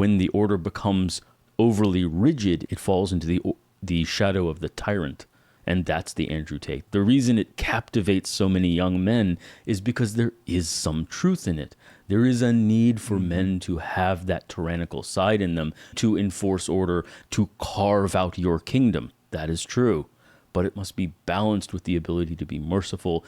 when the order becomes overly rigid, it falls into the shadow of the tyrant. And that's the Andrew Tate. The reason it captivates so many young men is because there is some truth in it. There is a need for men to have that tyrannical side in them, to enforce order, to carve out your kingdom. That is true. But it must be balanced with the ability to be merciful.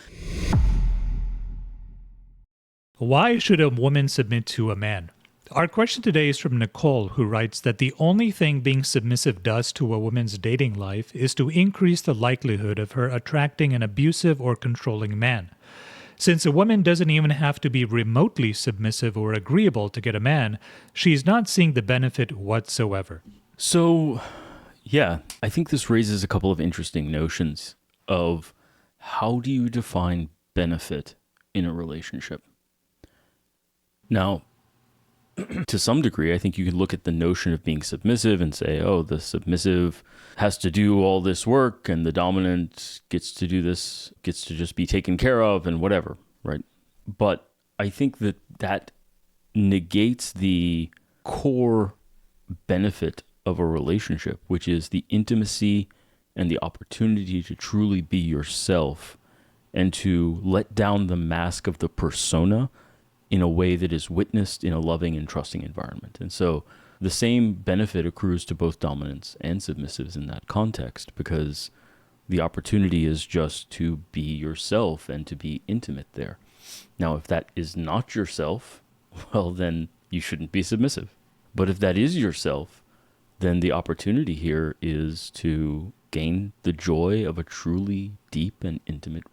Why should a woman submit to a man? Our question today is from Nicole, who writes that the only thing being submissive does to a woman's dating life is to increase the likelihood of her attracting an abusive or controlling man. Since a woman doesn't even have to be remotely submissive or agreeable to get a man, she's not seeing the benefit whatsoever. So, yeah, I think this raises a couple of interesting notions of how do you define benefit in a relationship? Now, to some degree, I think you can look at the notion of being submissive and say, oh, the submissive has to do all this work and the dominant gets to do this, gets to just be taken care of and whatever, right? But I think that negates the core benefit of a relationship, which is the intimacy and the opportunity to truly be yourself and to let down the mask of the persona in a way that is witnessed in a loving and trusting environment. And so the same benefit accrues to both dominants and submissives in that context, because the opportunity is just to be yourself and to be intimate there. Now, if that is not yourself, well, then you shouldn't be submissive. But if that is yourself, then the opportunity here is to gain the joy of a truly deep and intimate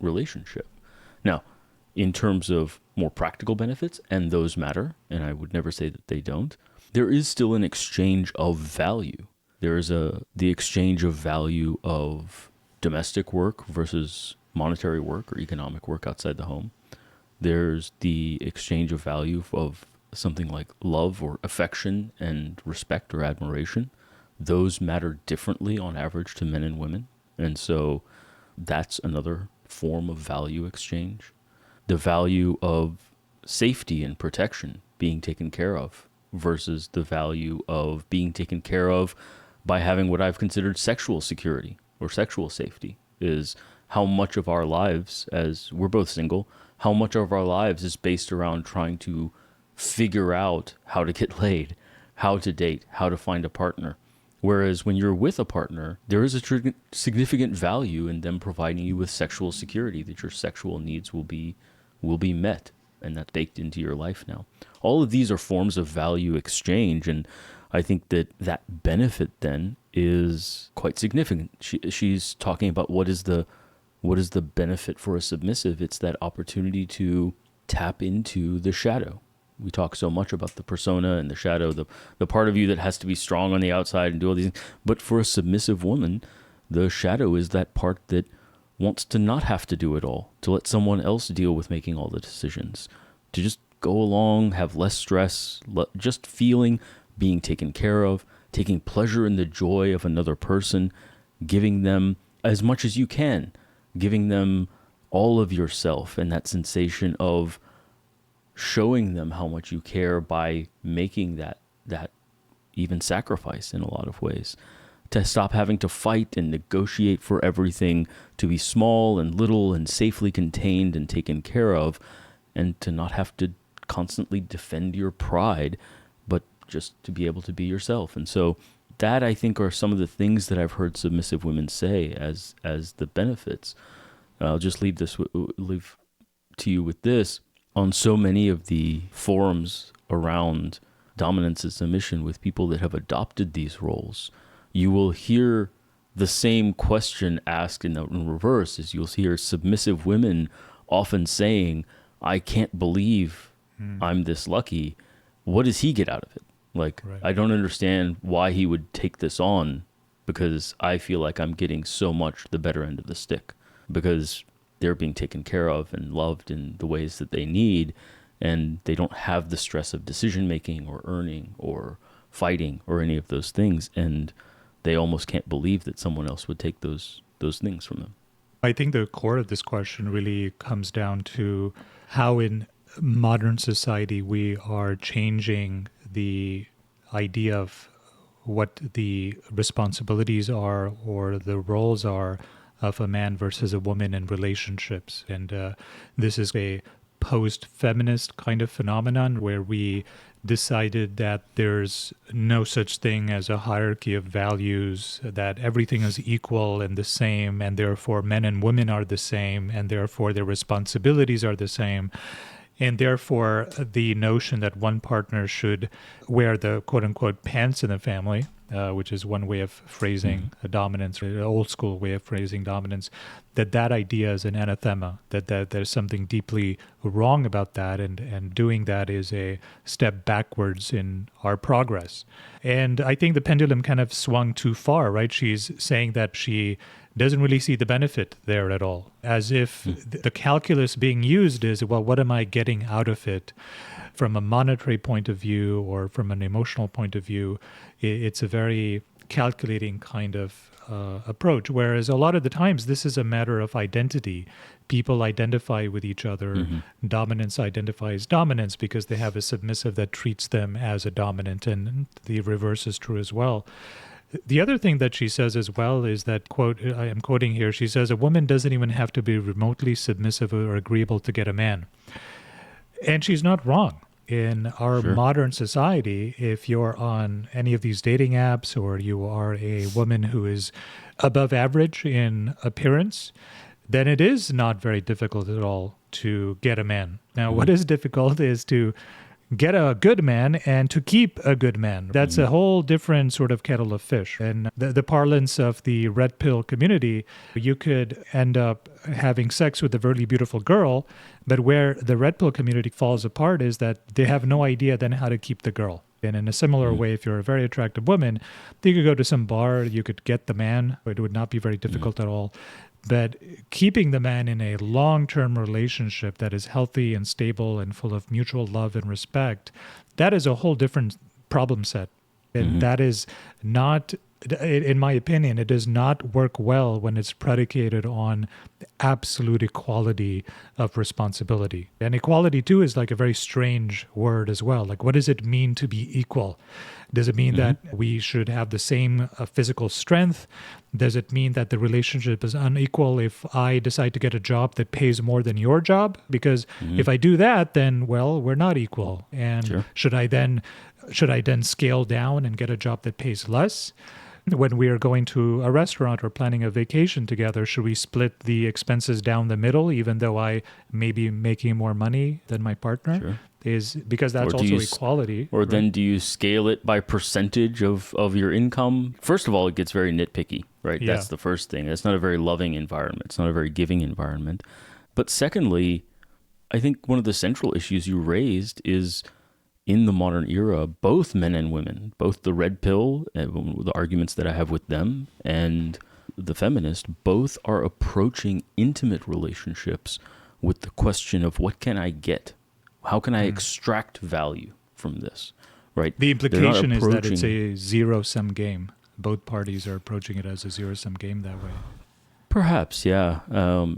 relationship. Now, in terms of more practical benefits, and those matter, and I would never say that they don't, there is still an exchange of value. There is the exchange of value of domestic work versus monetary work or economic work outside the home. There's the exchange of value of something like love or affection and respect or admiration. Those matter differently on average to men and women. And so that's another form of value exchange. The value of safety and protection, being taken care of, versus the value of being taken care of by having what I've considered sexual security or sexual safety, is how much of our lives, as we're both single, how much of our lives is based around trying to figure out how to get laid, how to date, how to find a partner. Whereas when you're with a partner, there is a significant value in them providing you with sexual security, that your sexual needs will be met, and that's baked into your life now. All of these are forms of value exchange, and I think that benefit then is quite significant. She's talking about what is the benefit for a submissive. It's that opportunity to tap into the shadow. We talk so much about the persona and the shadow, the part of you that has to be strong on the outside and do all these things. But for a submissive woman, the shadow is that part that wants to not have to do it all, to let someone else deal with making all the decisions, to just go along, have less stress, just feeling being taken care of, taking pleasure in the joy of another person, giving them as much as you can, giving them all of yourself, and that sensation of showing them how much you care by making that even sacrifice in a lot of ways, to stop having to fight and negotiate for everything, to be small and little and safely contained and taken care of, and to not have to constantly defend your pride, but just to be able to be yourself. And so that, I think, are some of the things that I've heard submissive women say as the benefits. I'll just leave to you with this. On so many of the forums around dominance and submission with people that have adopted these roles, you will hear the same question asked in reverse, is you'll hear submissive women often saying, I can't believe I'm this lucky. What does he get out of it? Like, right. I don't understand why he would take this on, because I feel like I'm getting so much the better end of the stick, because they're being taken care of and loved in the ways that they need, and they don't have the stress of decision making or earning or fighting or any of those things, and they almost can't believe that someone else would take those things from them. I think the core of this question really comes down to how in modern society we are changing the idea of what the responsibilities are or the roles are of a man versus a woman in relationships. And this is a post-feminist kind of phenomenon where we decided that there's no such thing as a hierarchy of values, that everything is equal and the same, and therefore men and women are the same, and therefore their responsibilities are the same. And therefore, the notion that one partner should wear the quote-unquote pants in the family, which is one way of phrasing dominance, or an old school way of phrasing dominance, that idea is an anathema, that there's something deeply wrong about that, and doing that is a step backwards in our progress. And I think the pendulum kind of swung too far, right? She's saying that she doesn't really see the benefit there at all, as if the calculus being used is, well, what am I getting out of it from a monetary point of view or from an emotional point of view? It's a very calculating kind of approach, whereas a lot of the times this is a matter of identity. People identify with each other. Dominance identifies dominance because they have a submissive that treats them as a dominant, and the reverse is true as well. The other thing that she says as well is that, quote, I am quoting here, she says, a woman doesn't even have to be remotely submissive or agreeable to get a man. And she's not wrong. In our modern society, if you're on any of these dating apps or you are a woman who is above average in appearance, then it is not very difficult at all to get a man. Now, what is difficult is to get a good man and to keep a good man. That's a whole different sort of kettle of fish. And the parlance of the red pill community, you could end up having sex with a really beautiful girl, but where the red pill community falls apart is that they have no idea then how to keep the girl. And in a similar way, if you're a very attractive woman, you could go to some bar, you could get the man. It would not be very difficult at all. But keeping the man in a long-term relationship that is healthy and stable and full of mutual love and respect, that is a whole different problem set. And that is not, in my opinion, it does not work well when it's predicated on absolute equality of responsibility. And equality, too, is like a very strange word as well. Like, what does it mean to be equal? Does it mean that we should have the same physical strength? Does it mean that the relationship is unequal if I decide to get a job that pays more than your job? Because if I do that, then, well, we're not equal. And should I then scale down and get a job that pays less? When we are going to a restaurant or planning a vacation together, should we split the expenses down the middle, even though I may be making more money than my partner? Is because that's also equality. Or then do you scale it by percentage of your income? First of all, it gets very nitpicky, right? Yeah. That's the first thing. It's not a very loving environment. It's not a very giving environment. But secondly, I think one of the central issues you raised is in the modern era, both men and women, both the red pill, the arguments that I have with them, and the feminist, both are approaching intimate relationships with the question of what can I get? How can I extract value from this, right? The implication is that it's a zero-sum game. Both parties are approaching it as a zero-sum game that way. Perhaps, yeah.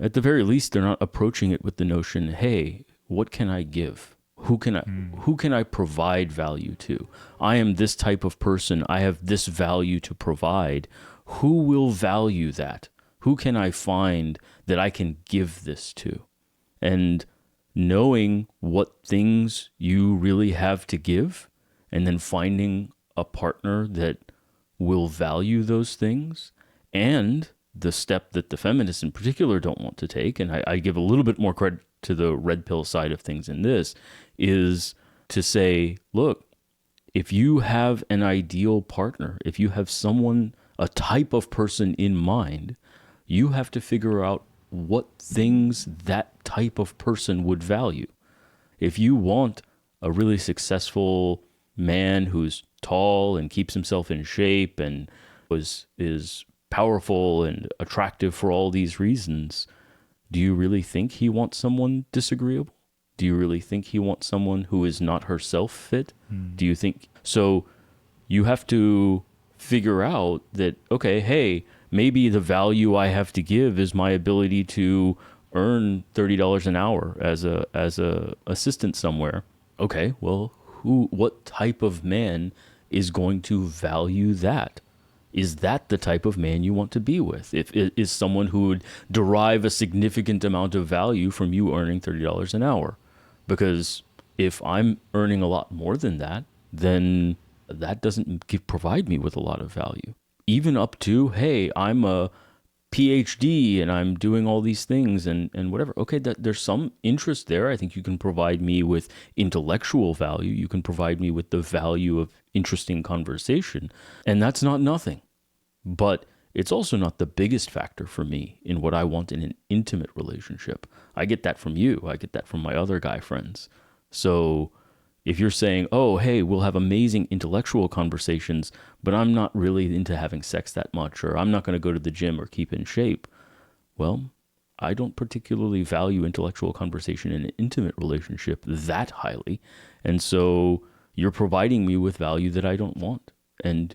At the very least, they're not approaching it with the notion, hey, what can I give? Who can I provide value to? I am this type of person. I have this value to provide. Who will value that? Who can I find that I can give this to? And knowing what things you really have to give, and then finding a partner that will value those things, and the step that the feminists in particular don't want to take, and I give a little bit more credit to the red pill side of things in this, is to say, look, if you have an ideal partner, if you have someone, a type of person in mind, you have to figure out what things that type of person would value. If you want a really successful man who's tall and keeps himself in shape and is powerful and attractive for all these reasons, do you really think he wants someone disagreeable? Do you really think he wants someone who is not herself fit? Do you think so? You have to figure out that, okay, hey, maybe the value I have to give is my ability to earn $30 an hour as a assistant somewhere. Okay, well, what type of man is going to value that. Is that the type of man you want to be with? If it is someone who would derive a significant amount of value from you earning $30 an hour? Because if I'm earning a lot more than that, then that doesn't provide me with a lot of value. Even up to, hey, I'm a PhD and I'm doing all these things and whatever. Okay, there's some interest there. I think you can provide me with intellectual value. You can provide me with the value of interesting conversation. And that's not nothing. But it's also not the biggest factor for me in what I want in an intimate relationship. I get that from you. I get that from my other guy friends. So if you're saying, oh, hey, we'll have amazing intellectual conversations, but I'm not really into having sex that much, or I'm not going to go to the gym or keep in shape, well, I don't particularly value intellectual conversation in an intimate relationship that highly. And so you're providing me with value that I don't want. And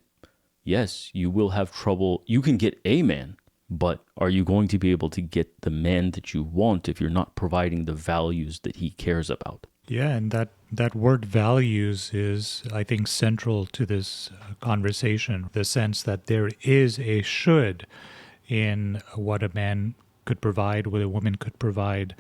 yes, you will have trouble. You can get a man, but are you going to be able to get the man that you want if you're not providing the values that he cares about? Yeah, and that word values is, I think, central to this conversation. The sense that there is a should in what a man could provide, what a woman could provide,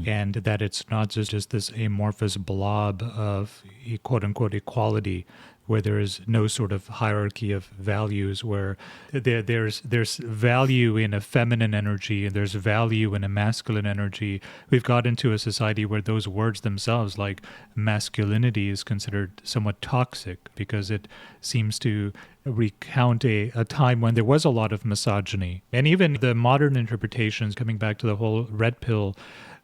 and that it's not just this amorphous blob of quote-unquote equality, where there is no sort of hierarchy of values, where there's value in a feminine energy and there's value in a masculine energy. We've got into a society where those words themselves, like masculinity, is considered somewhat toxic because it seems to recount a time when there was a lot of misogyny. And even the modern interpretations, coming back to the whole red pill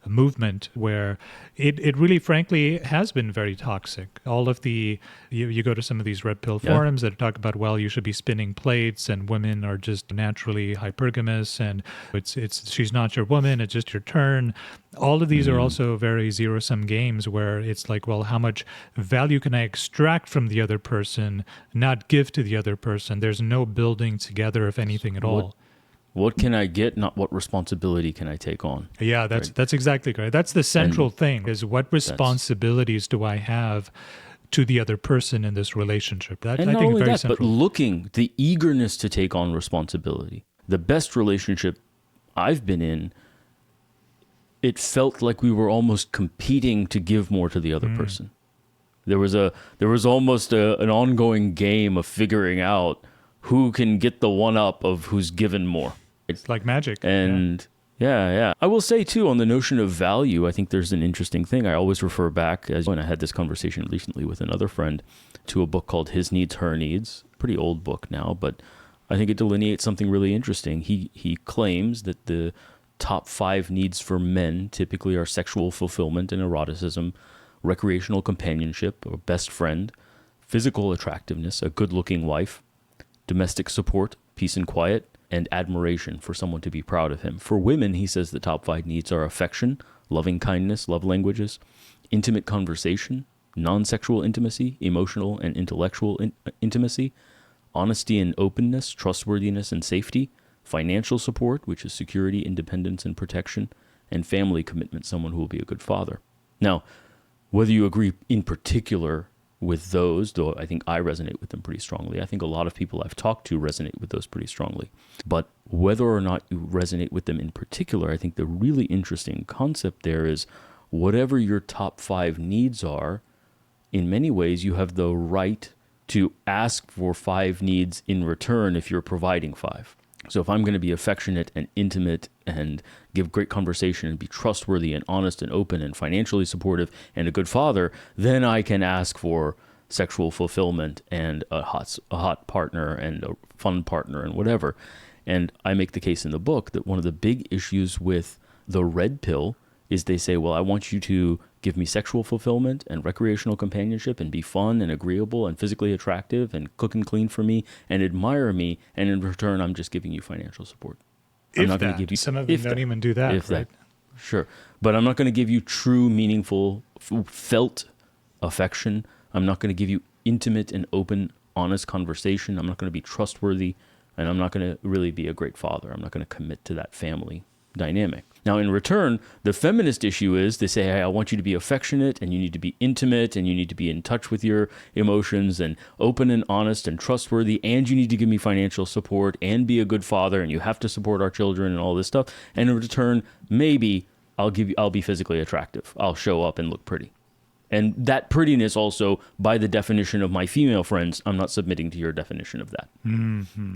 movement, where it really frankly has been very toxic. All of the, you go to some of these red pill forums that talk about, well, you should be spinning plates and women are just naturally hypergamous and it's she's not your woman, it's just your turn. All of these are also very zero-sum games where it's like, well, how much value can I extract from the other person, not give to the other person? There's no building together, if anything at all. What can I get, not what responsibility can I take on? Yeah, that's exactly correct. That's the central thing, is what responsibilities do I have to the other person in this relationship? That, and I not think, only very that, central. but the eagerness to take on responsibility. The best relationship I've been in, it felt like we were almost competing to give more to the other person. There was almost an ongoing game of figuring out who can get the one up of who's given more. It's like magic. And yeah. I will say too, on the notion of value, I think there's an interesting thing. I always refer back, as when I had this conversation recently with another friend, to a book called His Needs, Her Needs. Pretty old book now, but I think it delineates something really interesting. He claims that the top 5 needs for men typically are sexual fulfillment and eroticism, recreational companionship or best friend, physical attractiveness, a good-looking wife, domestic support, peace and quiet, and admiration for someone to be proud of him. For women, he says the top 5 needs are affection, loving kindness, love languages, intimate conversation, non-sexual intimacy, emotional and intellectual intimacy, honesty and openness, trustworthiness and safety, financial support, which is security, independence, and protection, and family commitment, someone who will be a good father. Now, whether you agree in particular with those, though I think I resonate with them pretty strongly. I think a lot of people I've talked to resonate with those pretty strongly. But whether or not you resonate with them in particular, I think the really interesting concept there is whatever your top 5 needs are, in many ways you have the right to ask for 5 needs in return if you're providing 5. So if I'm going to be affectionate and intimate and give great conversation and be trustworthy and honest and open and financially supportive and a good father, then I can ask for sexual fulfillment and a hot partner and a fun partner and whatever. And I make the case in the book that one of the big issues with the red pill is they say, well, I want you to give me sexual fulfillment and recreational companionship and be fun and agreeable and physically attractive and cook and clean for me and admire me. And in return, I'm just giving you financial support. I'm not going to give you some of them don't even do that, right? Sure. But I'm not going to give you true, meaningful, felt affection. I'm not going to give you intimate and open, honest conversation. I'm not going to be trustworthy, and I'm not going to really be a great father. I'm not going to commit to that family dynamic. Now, in return, the feminist issue is they say, hey, I want you to be affectionate and you need to be intimate and you need to be in touch with your emotions and open and honest and trustworthy, and you need to give me financial support and be a good father, and you have to support our children and all this stuff. And in return, maybe I'll be physically attractive. I'll show up and look pretty. And that prettiness also, by the definition of my female friends, I'm not submitting to your definition of that. Mm-hmm.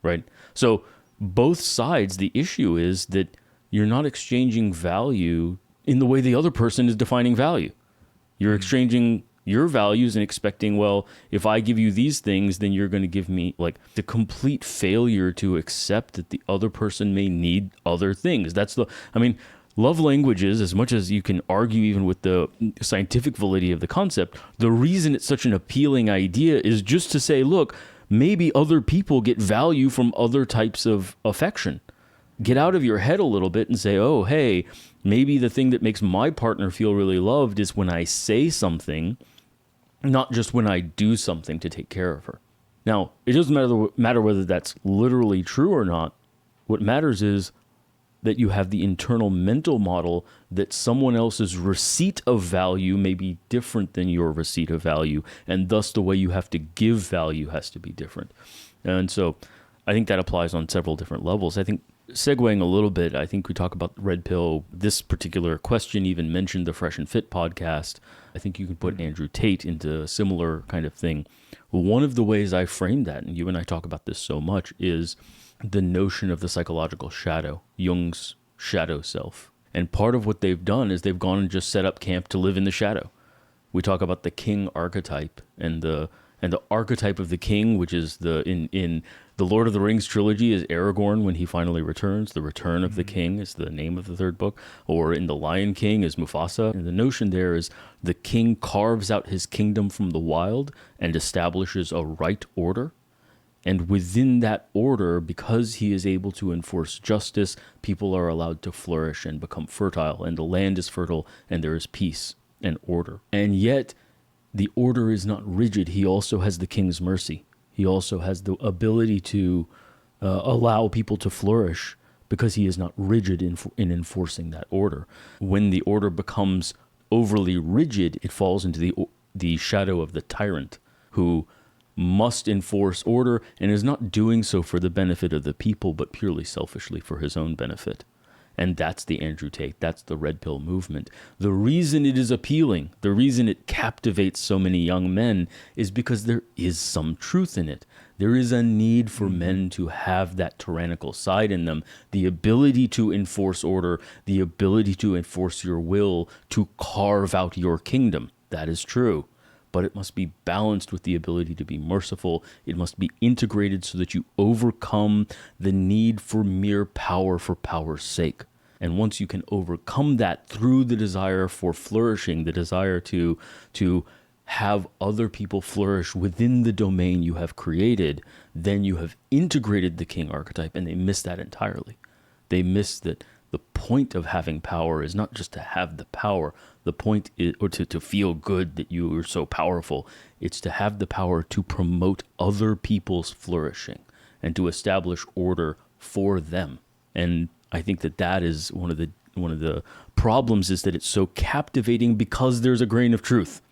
Right? So both sides, the issue is that you're not exchanging value in the way the other person is defining value. You're exchanging your values and expecting, well, if I give you these things, then you're going to give me, like, the complete failure to accept that the other person may need other things. Love languages, as much as you can argue even with the scientific validity of the concept, the reason it's such an appealing idea is just to say, look, maybe other people get value from other types of affection. Get out of your head a little bit and say, oh, hey, maybe the thing that makes my partner feel really loved is when I say something, not just when I do something to take care of her. Now, it doesn't matter whether that's literally true or not. What matters is that you have the internal mental model that someone else's receipt of value may be different than your receipt of value, and thus the way you have to give value has to be different. And so I think that applies on several different levels. I think, segueing a little bit, I think we talk about the red pill. This particular question even mentioned the Fresh and Fit podcast. I think you could put Andrew Tate into a similar kind of thing. One of the ways I frame that, and you and I talk about this so much, is the notion of the psychological shadow, Jung's shadow self. And part of what they've done is they've gone and just set up camp to live in the shadow. We talk about the king archetype and the archetype of the king, which is in the Lord of the Rings trilogy is Aragorn when he finally returns. The Return of the King is the name of the third book. Or in The Lion King is Mufasa. And the notion there is the king carves out his kingdom from the wild and establishes a right order. And within that order, because he is able to enforce justice, people are allowed to flourish and become fertile. And the land is fertile and there is peace and order. And yet, the order is not rigid. He also has the king's mercy. He also has the ability to allow people to flourish because he is not rigid in enforcing that order. When the order becomes overly rigid, it falls into the shadow of the tyrant who must enforce order and is not doing so for the benefit of the people, but purely selfishly for his own benefit. And that's the Andrew Tate. That's the red pill movement. The reason it is appealing, the reason it captivates so many young men is because there is some truth in it. There is a need for men to have that tyrannical side in them, the ability to enforce order, the ability to enforce your will, to carve out your kingdom. That is true. But it must be balanced with the ability to be merciful. It must be integrated so that you overcome the need for mere power for power's sake. And once you can overcome that through the desire for flourishing, the desire to have other people flourish within the domain you have created, then you have integrated the king archetype, and they miss that entirely. They miss that the point of having power is not just to have the power. The point is, or to feel good that you are so powerful. It's to have the power to promote other people's flourishing and to establish order for them. And I think that is one of the problems, is that it's so captivating because there's a grain of truth.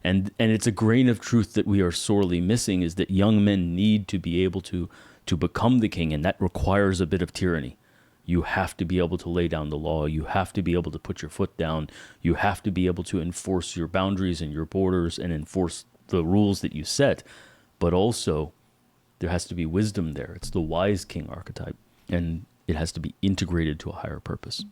And it's a grain of truth that we are sorely missing, is that young men need to be able to become the king, and that requires a bit of tyranny. You have to be able to lay down the law. You have to be able to put your foot down. You have to be able to enforce your boundaries and your borders and enforce the rules that you set. But also, there has to be wisdom there. It's the wise king archetype. And it has to be integrated to a higher purpose.